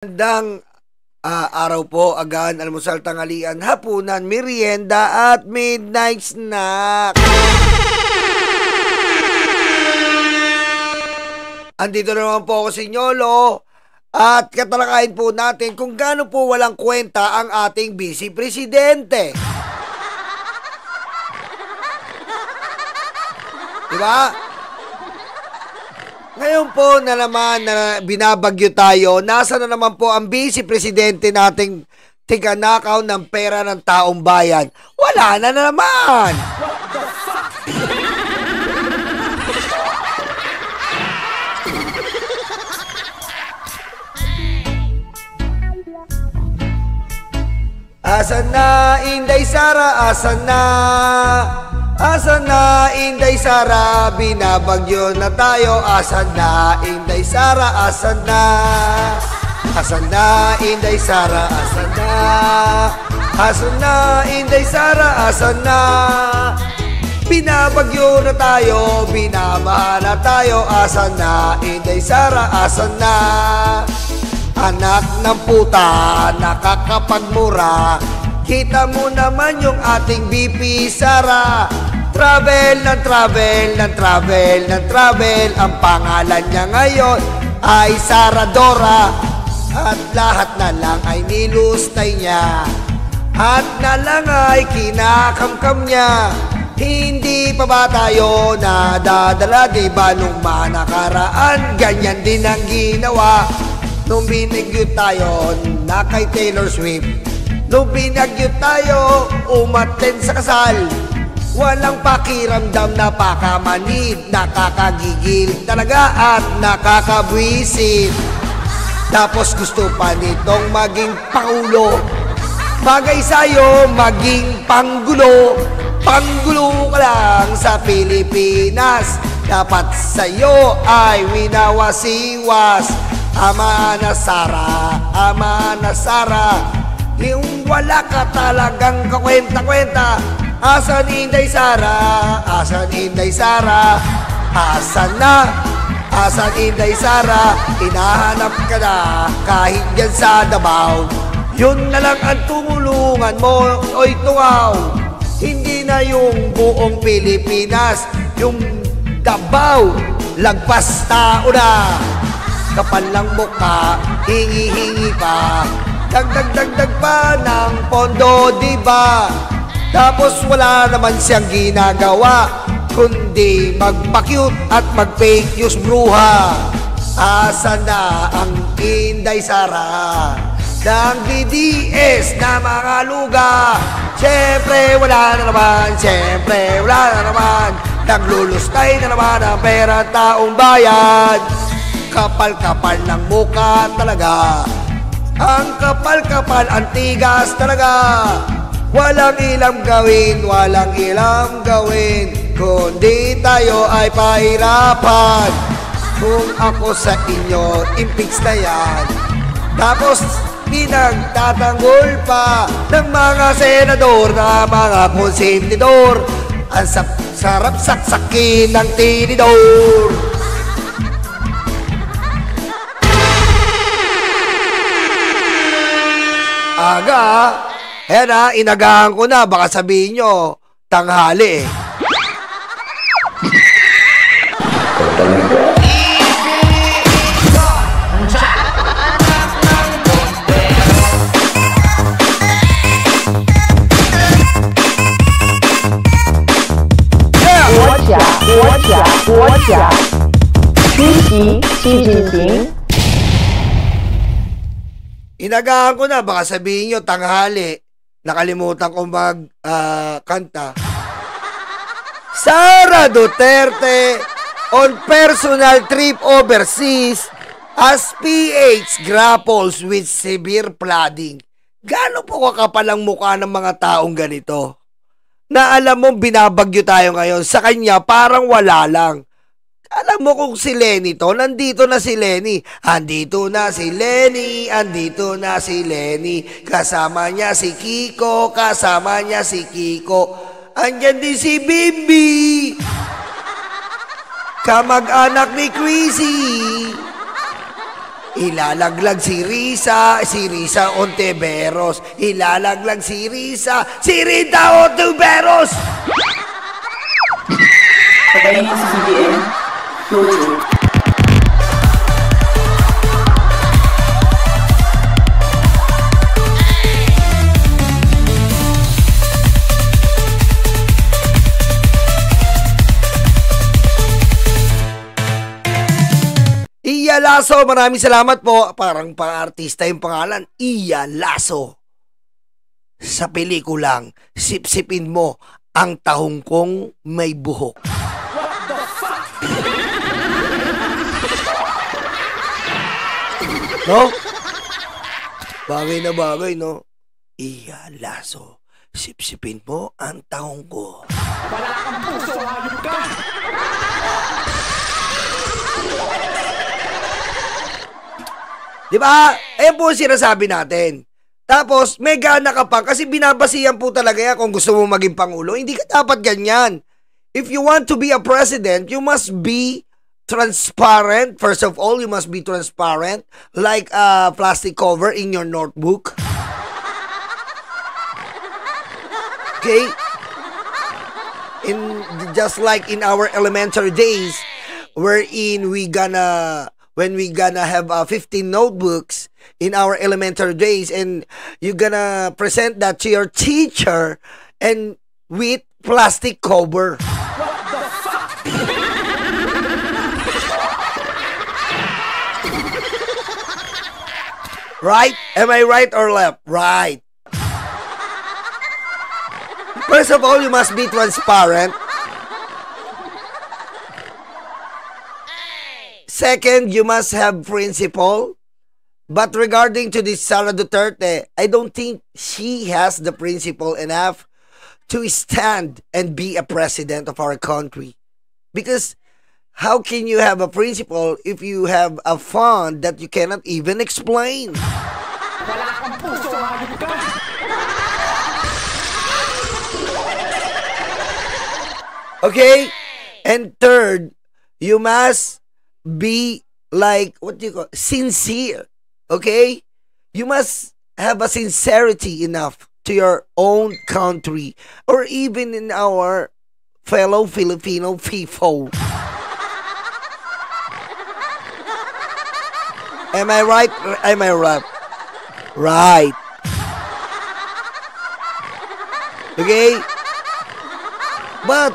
Magandang araw po, agahan, almusal, tanghalian, hapunan, merienda at midnight snack. Andito naman po ako si Nyolo at katalakayin po natin kung gaano po walang kwenta ang ating Vice Presidente. Diba? Ngayon po na naman na binabagyo tayo, nasa na naman po ang Vice Presidente nating tiganakaw ng pera ng taong bayan? Wala na naman! Asan na Inday Sara? Asan na? Asan na Inday Sara? Binabagyo na tayo. Asan na Inday Sara? Asan na? Asan na Inday Sara? Asan na? Asan na Inday Sara? Asan na? Binabagyo na tayo, binabaha na tayo. Asan na Inday Sara? Asan na? Anak ng puta, nakakapagmura. Kita mo naman yung ating BP Sara. Travel ng travel ng travel ng travel. Ang pangalan niya ngayon ay Sara Dora. At lahat na lang ay nilustay niya. At na lang ay kinakamkam niya. Hindi pa ba tayo nadadala? Diba nung nakaraan ganyan din ang ginawa? Nung binigyo tayo na kay Taylor Swift, nung binagyo tayo umaten sa kasal, walang pakiramdam, napakamanid, nakakagigil talaga at nakakabwisit. Tapos gusto pa nitong maging pangulo. Bagay sa'yo maging panggulo. Panggulo ka lang sa Pilipinas. Dapat sa'yo ay winawasiwas. Ama na Sara, ama na Sara, yung wala ka talagang kakwenta-kwenta. Asan Inday Sara? Asan Inday Sara? Asan na? Asan Inday Sara? Hinahanap ka na kahit dyan sa Davao. Yun na lang ang tumulungan mo, oy tungaw. Hindi na yung buong Pilipinas, yung Davao, lagpas tao na. Kapal lang mukha, hingi-hingi pa, dagdag pa ng pondo, diba? Tapos wala naman siyang ginagawa kundi magpa-cute at mag-fake news bruha. Asan na ang Inday Sara ng DDS na mga luga? Siyempre wala na naman, siyempre wala na naman. Naglulustay na naman ang pera taong bayan. Kapal-kapal ng mukha talaga. Ang kapal-kapal, ang tigas talaga. Walang ilang gawin, walang ilang gawin, kundi tayo ay pahirapan. Kung ako sa inyo, impeach na yan. Tapos pinagtatanggol pa ng mga senador, na mga konsentidor. Ang sarap saksakin ng tinidor. Aga, inagahan ko na, baka sabihin nyo, tanghali eh. Inagahan ko na, baka sabihin nyo, tanghali. Nakalimutan ko kanta. Sara Duterte on personal trip overseas as PH grapples with severe flooding. Gaano po kakapalang mukha ng mga taong ganito? Na alam mo, binabagyo tayo ngayon. Sa kanya, parang wala lang. Alam mo kung si Lenny to, nandito na si Lenny. Andito na si Lenny, andito na si Lenny. Kasama niya si Kiko, kasama niya si Kiko. Andyan din si Bimbi. Kamag-anak ni Chrissy. Ilalaglag si Risa Ontiveros. Ilalaglag si Rita Ontiveros. Patayin niyo si CBN. No joke. Iya Lasso, maraming salamat po. Parang pang-artista yung pangalan. Iya Lasso. Sa pelikulang, sipsipin mo ang tahong kong may buhok. What the fuck? No? Bagay na bagay, no? Iya Lasso, sipsipin mo ang tahong ko. Wala kang puso, hayop ka! Diba? Ayan po sinasabi natin. Tapos, may gana ka pa kasi binabasihan po talaga yan kung gusto mo maging pangulo. Hindi ka dapat ganyan. If you want to be a president, you must be transparent. First of all, you must be transparent. Like a plastic cover in your notebook. Okay? Just like in our elementary days, wherein when we gonna have 15 notebooks in our elementary days, and you gonna present that to your teacher and with plastic cover. What the fuck? Right? Am I right or left? Right. First of all, you must be transparent. Second, you must have principle. But regarding to this Sara Duterte, I don't think she has the principle enough to stand and be a president of our country. Because how can you have a principle if you have a fund that you cannot even explain? Wala kang puso, hayop ka! Okay? And third, you must be like, what do you call, sincere. Okay? You must have a sincerity enough to your own country or even in our fellow Filipino people. Am I right? Am I right? Right. Okay? But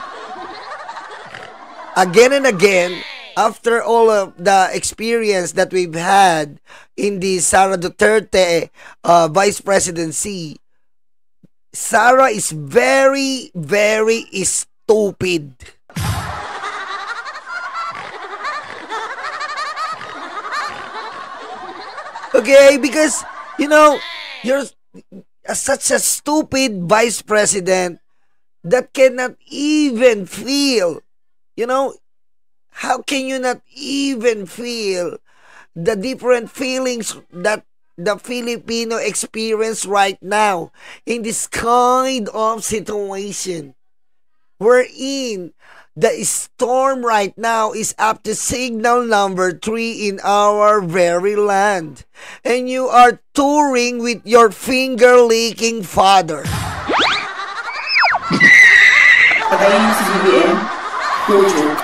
again and again, after all of the experience that we've had in the Sara Duterte vice presidency, Sara is very, very stupid. Okay, because, you know, you're such a stupid vice president that cannot even feel, you know, how can you not even feel the different feelings that the Filipino experience right now in this kind of situation? Wherein the storm right now is up to signal number 3 in our very land. And you are touring with your finger-licking father. Patayin si CBN. No joke.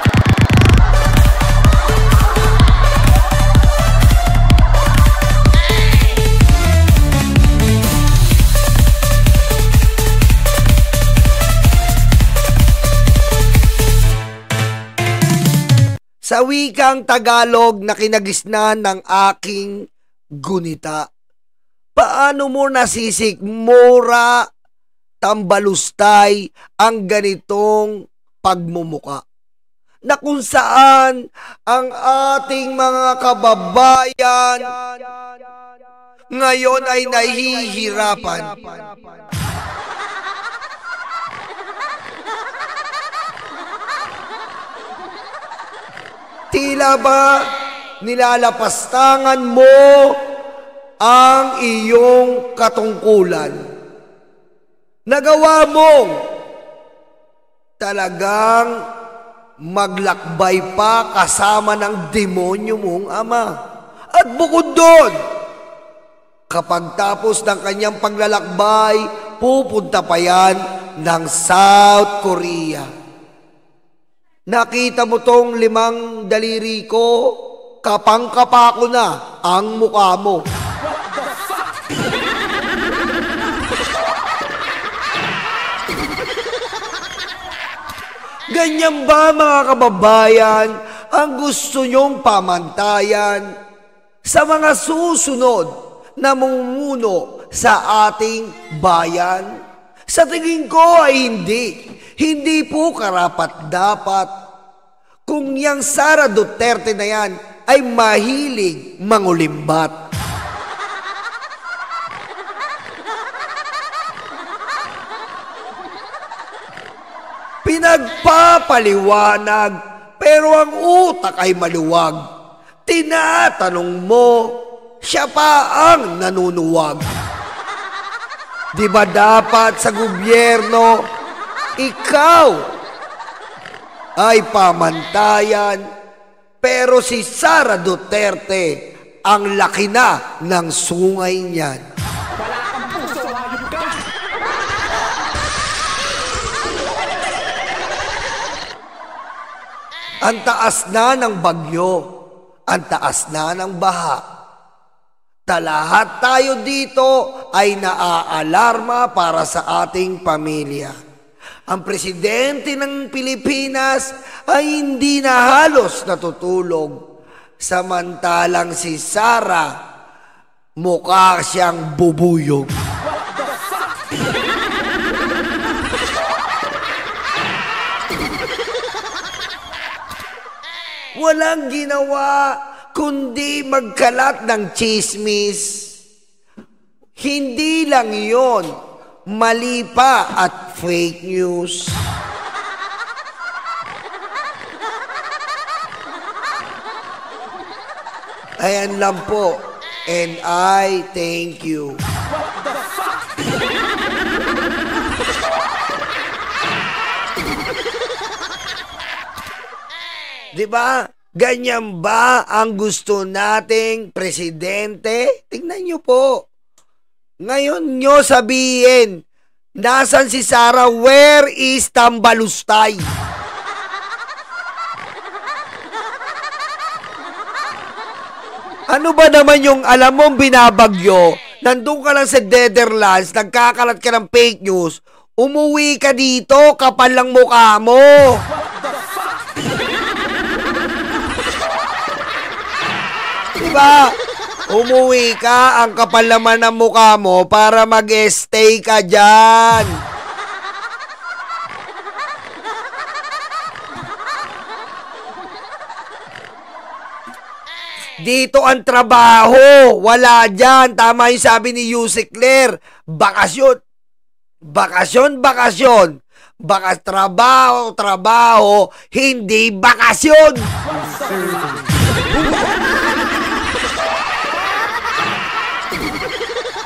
Sa wikang Tagalog na kinagisnan ng aking gunita, paano mo nasisikmura, tambalustay ang ganitong pagmumuka? Na kung saan ang ating mga kababayan ngayon ay nahihirapan. Tila ba nilalapastangan mo ang iyong katungkulan? Nagawa mong talagang maglakbay pa kasama ng demonyo mong ama. At bukod doon, kapag tapos ng kanyang paglalakbay, pupunta pa yan ng South Korea. Nakita mo tong 5 daliri ko, kapang-kapa ko na ang mukha mo. Ganyan ba mga kababayan ang gusto nyong pamantayan sa mga susunod na mamumuno sa ating bayan? Sa tingin ko ay hindi. Hindi po karapat-dapat. Kung yang Sara Duterte na yan ay mahilig mangulimbat. Pinagpapaliwanag, pero ang utak ay maluwag. Tinatanong mo, siya pa ang nanunuwag. Di ba dapat sa gobyerno, ikaw ay pamantayan, pero si Sara Duterte, ang laki na ng sungay niyan. Ang taas na ng bagyo, ang taas na ng baha. Lahat tayo dito ay naaalarma para sa ating pamilya. Ang presidente ng Pilipinas ay hindi na halos natutulog. Samantalang si Sara, mukha siyang bubuyog. Walang ginawa kundi magkalat ng chismis. Hindi lang yon, mali pa at fake news. Ayan lang po, and I thank you. Diba? Ganyan ba ang gusto nating presidente? Tingnan nyo po. Ngayon nyo sabihin, nasan si Sara? Where is Tambalustay? Ano ba naman yung alam mong binabagyo? Nandun ka lang sa Netherlands, nagkakalat ka ng fake news, umuwi ka dito, kapal lang mukha mo. Diba? Umuwi ka, ang kapal naman ng mukha mo para mag-stay ka dyan. Dito ang trabaho, wala dyan. Tama yung sabi ni Yusek Claire, bakasyon. Bakasyon, bakasyon. Trabaho, trabaho, hindi bakasyon.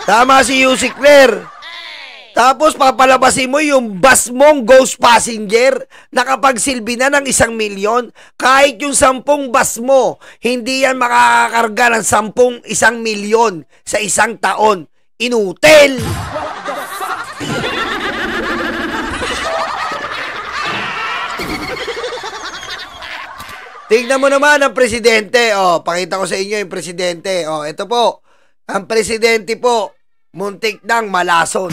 Tama si Yusek Claire. Tapos papalabasin mo yung bus mong ghost passenger na kapagsilbi na ng 1 milyon. Kahit yung 10 bus mo, hindi yan makakakarga ng 1 milyon sa 1 taon. Inutil! Tingnan mo naman ang presidente. Oh, pakita ko sa inyo yung presidente. Oh, ito po. Ang presidente po, muntik nang malason.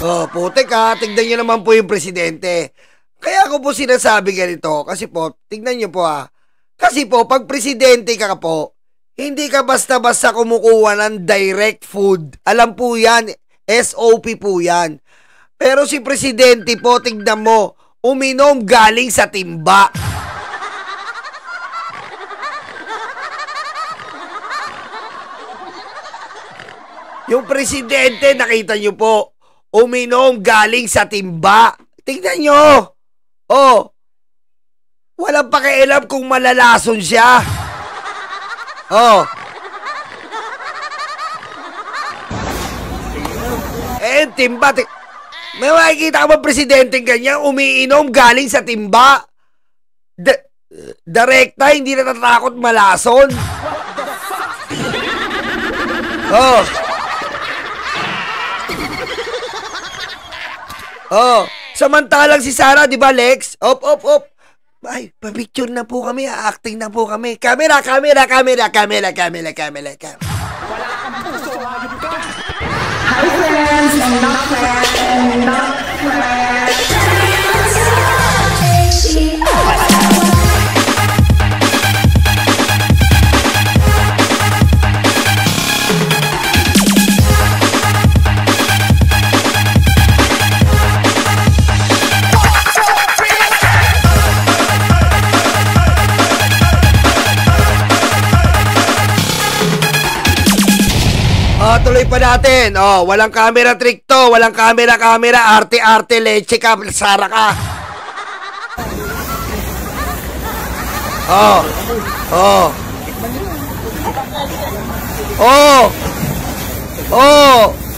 Oh, putik ha. Tignan nyo naman po yung presidente. Kaya ako po sinasabi ganito. Kasi po, tignan nyo po ha. Kasi po, pag presidente ka po, hindi ka basta-basta kumukuha ng direct food. Alam po yan. SOP po yan. Pero si presidente po, tignan mo, uminom galing sa timba. Yung presidente, nakita nyo po, uminom galing sa timba. Tignan nyo. Oh, walang pakialam kung malalason siya. Oh. May makikita ka ba presidente ganyan, umiinom galing sa timba? Direkta, hindi natatakot malason. Oh. Oh, samantalang si Sara, di ba, Lex? Op. Ay, pa-picture na po kami, acting na po kami. Camera. Hi friends, and not friends. Tuloy pa natin. Oh, walang camera trick to. Walang camera. Arte, leche ka. Sara ka.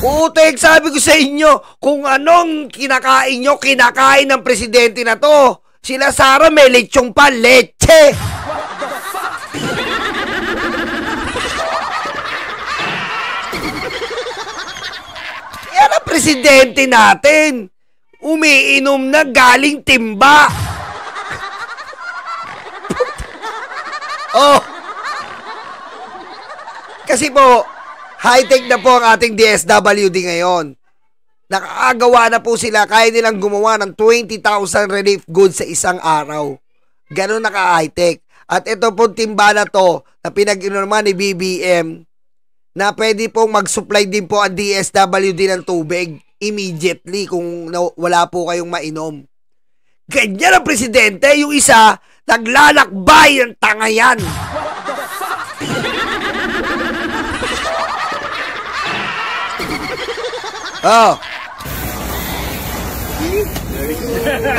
Utek, sabi ko sa inyo, kung anong kinakain nyo, kinakain ng presidente na to. Sila Sara may lechong pa, leche. Yan ang presidente natin. Umiinom na galing timba. Oh. Kasi po, high-tech na po ang ating DSWD ngayon. Nakakagawa na po sila, kaya nilang gumawa ng 20,000 relief goods sa isang araw. Ganun naka-high-tech. At ito po timba na to, na pinag-inuman ni BBM, na pwede pong mag-supply din po ang DSWD ng tubig immediately kung wala po kayong mainom. Ganyan ang presidente. Yung isa, naglalakbay ng tanga yan.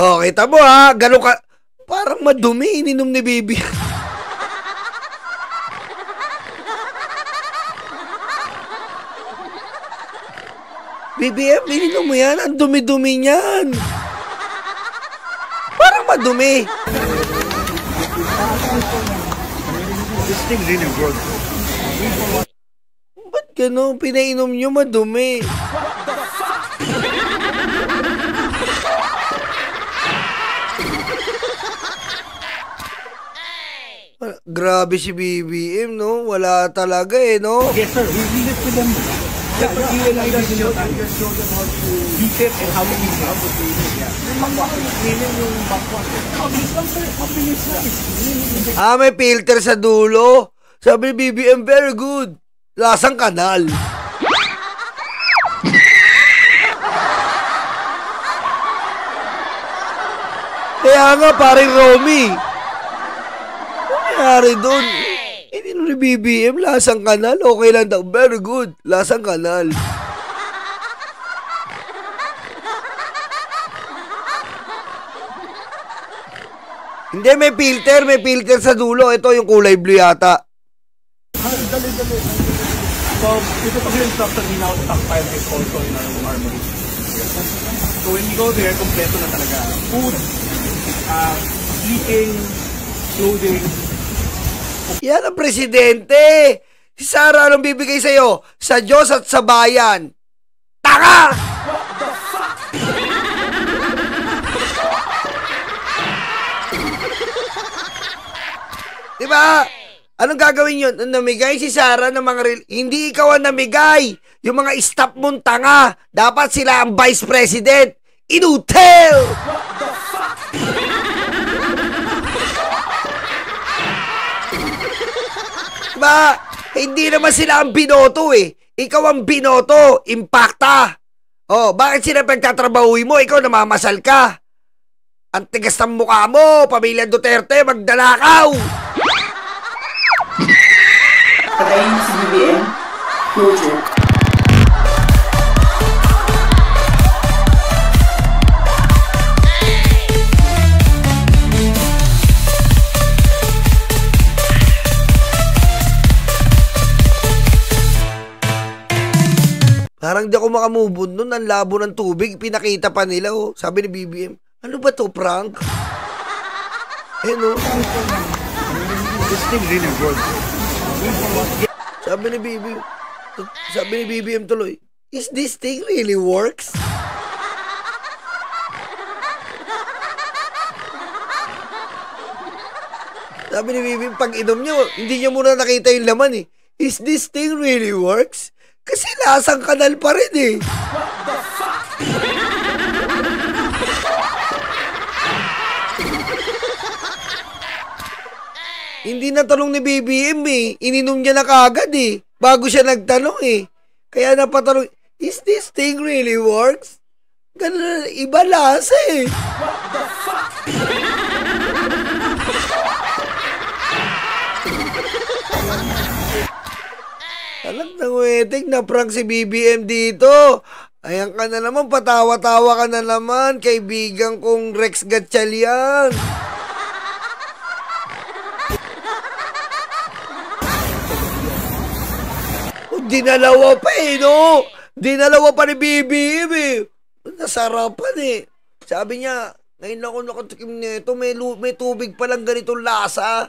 Oh, kita mo ha, gano'n ka, parang madumi, ininom ni Bibi. BBM, ininom mo yan, ang dumi-dumi niyan. Parang madumi. This thing really works. Ba't gano'n, pinainom nyo madumi? Grabe si BBM, no? Wala talaga no? Yes, sir. We leave it to them. Yeah, but you and I just show them how to beat it and how to use it. May filter sa dulo. Sabi ni BBM, very good. Lasang kanal. Kaya nga, paring Romy. Nangyari doon. Hindi ni BBM, lasang kanal. Okay lang daw. Very good. Lasang kanal. Hindi, may filter. May filter sa dulo. Ito yung kulay blue yata. Dali. So, ito pag yung instruction, we now stockpile is also in our armory. So when you go there, kompleto na talaga. Food, sleeping, clothing. Yan ang presidente. Si Sara, anong bibigay sa'yo? Sa Diyos at sa bayan. Tanga! Diba? Anong gagawin yun? Namigay si Sara ng mga hindi ikaw ang namigay. Yung mga staff mong tanga. Dapat sila ang vice president. Inutil! Diba? Hindi naman sila ang binoto eh. Ikaw ang binoto. Impacta. Oh, bakit sila pagtatrabahuin mo? Ikaw namamasal ka. Ang tigas ng mukha mo. Pamilya Duterte, magdalakaw. Patayin si BBM. Closure. Parang di ako makamove on nun. Ang labo ng tubig. Pinakita pa nila, oh. Sabi ni BBM, ano ba to, prank? Eh, no? This thing really works. Sabi ni BBM tuloy, is this thing really works? Sabi ni BBM, pag inom niyo, hindi niya muna nakita yung laman eh. Is this thing really works? Kasi lasang kanal pa rin eh. Hindi na tanong ni BBM eh. Ininom niya na kaagad eh. Bago siya nagtanong eh. Kaya napatanong, is this thing really works? Ganun, iba lasa eh. Alam na wedding, na-prank si BBM dito. Ayan ka na naman, patawa-tawa ka na naman. Kaibigan kong Rex Gatchalian. Dinalawa pa eh, no? Dinalawa pa ni BBM eh. Nasarapan eh. Sabi niya, ngayon ako nakatikim nito, may tubig palang ganitong lasa.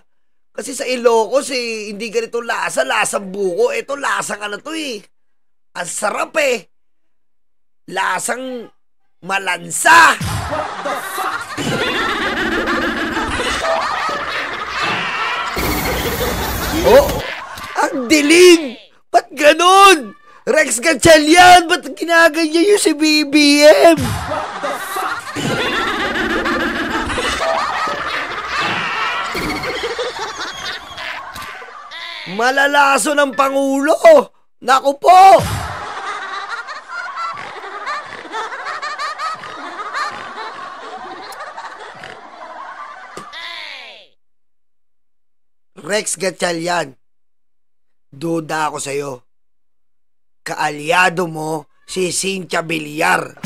Kasi sa Ilocos eh, hindi ganitong lasa, lasang buko. Ito, lasang ano to eh. Ang sarap eh. Lasang malansa. What the fuck? Oh, ang dilim. Ba't ganun? Rex Gatchalian, ba't ginaganyan yung si BBM? What the fuck? Malalaso ng Pangulo. Naku po. Rex Gatchalian. Duda ako sa'yo. Kaalyado mo si Cynthia Villar.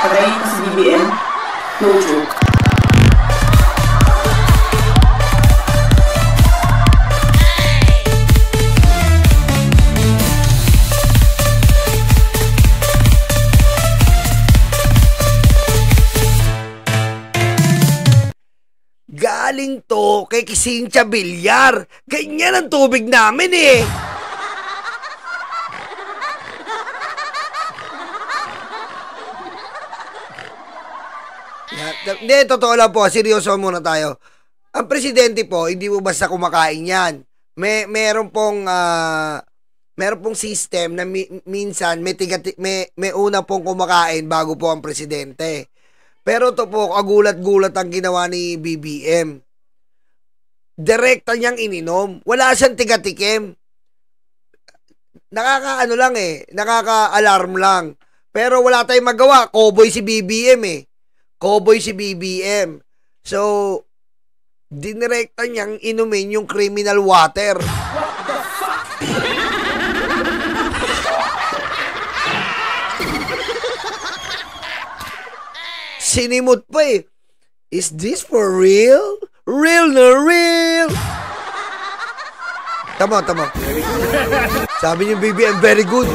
Patayin si BBM. No joke. Galing to kay Cynthia Villar. Ganyan ang tubig namin eh. Hindi, totoo lang po. Seryoso muna tayo. Ang presidente po, hindi mo basta kumakain yan. Meron pong system na minsan may una pong kumakain bago po ang presidente. Pero ito po, kagulat-gulat ang ginawa ni BBM. Direkta niyang ininom. Wala siyang tiga-tikim. Nakaka-ano lang eh. Nakaka-alarm lang. Pero wala tayong magawa. Cowboy si BBM eh. Cowboy si BBM. So, dinirekta niyang inumin yung criminal water. What the fuck? Sinimot pa eh. Is this for real? Real na real? Tama. Sabi niyo BBM, very good.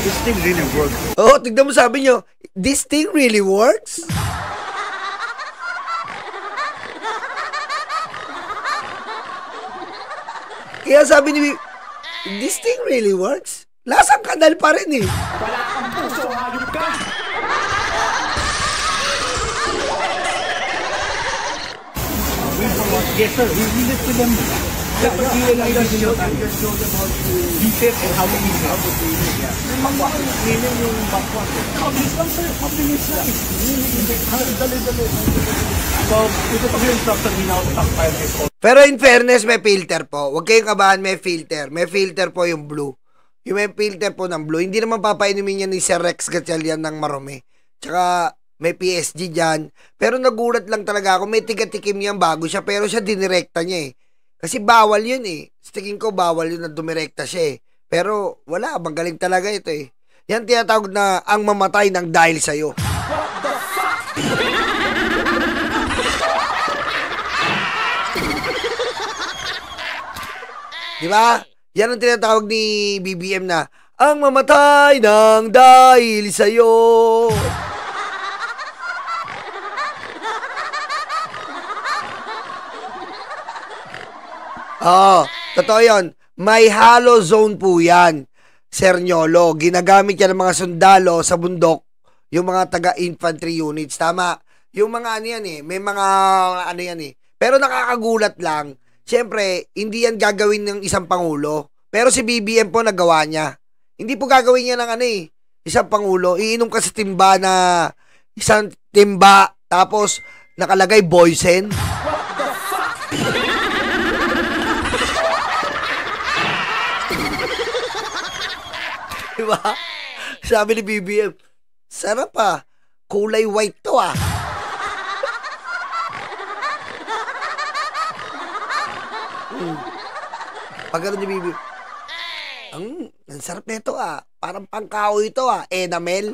This thing really works. Oh, tignan mo, sabi niyo, this thing really works? Kaya sabi ni this thing really works? Lasang kanal pa rin eh. Wala kang puso, hayop ka! Yes, sir. We leave it to them. Let the PLI show them how to defect and how to use it. Meaning yung backward. Mabilis lang, sir. Mabilis lang. Dali. So, ito pa yung instructor na top 5. Pero in fairness, may filter po. Huwag kayong kabahan, may filter. May filter po yung blue. Yung may filter po ng blue. Hindi naman papainumin yan ni Sir Rex Gatchalian ng marumi. Tsaka, may PSG dyan. Pero nagulat lang talaga ako. May tiga-tikim yan bago siya. Pero siya dinirekta niya eh. Kasi bawal yun eh. Sa tingin ko bawal yun na dumirekta siya eh. Pero wala. Magaling talaga ito eh. Yan tinatawag na ang mamatay ng dahil sa'yo. What the fuck? Di ba? Yan ang tinatawag ni BBM na, ang mamatay ng dahil sa'yo. Oo, totoo yun. May hollow zone po yan, Sir Nyolo. Ginagamit yan ng mga sundalo sa bundok, yung mga taga-infantry units. Tama. Yung mga ano yan eh, may mga ano yan eh. Pero nakakagulat lang, siyempre, hindi yan gagawin ng isang pangulo. Pero si BBM po nagawa niya. Hindi po gagawin niya ng ano eh, isang pangulo. Iinom ka sa timba na, isang timba, tapos nakalagay Boysen. Diba? Sabi ni BBM, sarap ah. Kulay white to ah. Pag ano ni BBM, ang sarap nito ah. Parang pangkahoy ito ah. Enamel.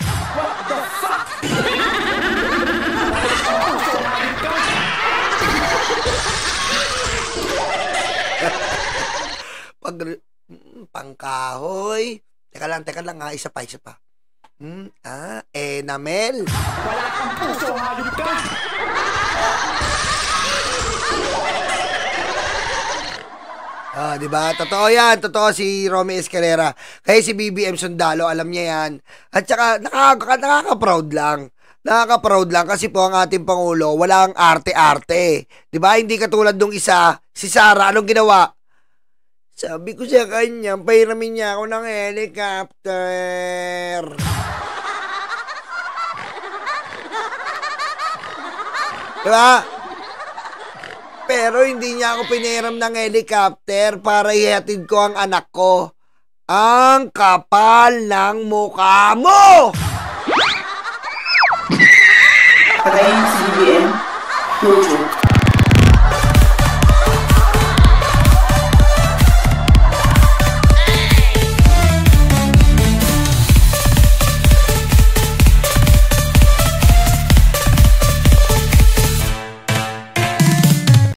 Pag pangkahoy. Teka lang ha, isa pa. Enamel. Wala kang puso, hayop ka! Di ba? Totoo yan. Totoo si Romy Escalera. Kaya si BBM Sundalo, alam niya yan. At saka, nakaka-proud lang. Nakaka-proud lang kasi po ang ating Pangulo, walang arte-arte. Di ba? Hindi katulad nung isa, si Sara, anong ginawa? Sabi ko sa kanya, pahiramin niya ako ng helicopter. Diba? Pero hindi niya ako pinahiram ng helicopter para ihatid ko ang anak ko. Ang kapal ng mukha mo! Pagayin si BBM, no joke.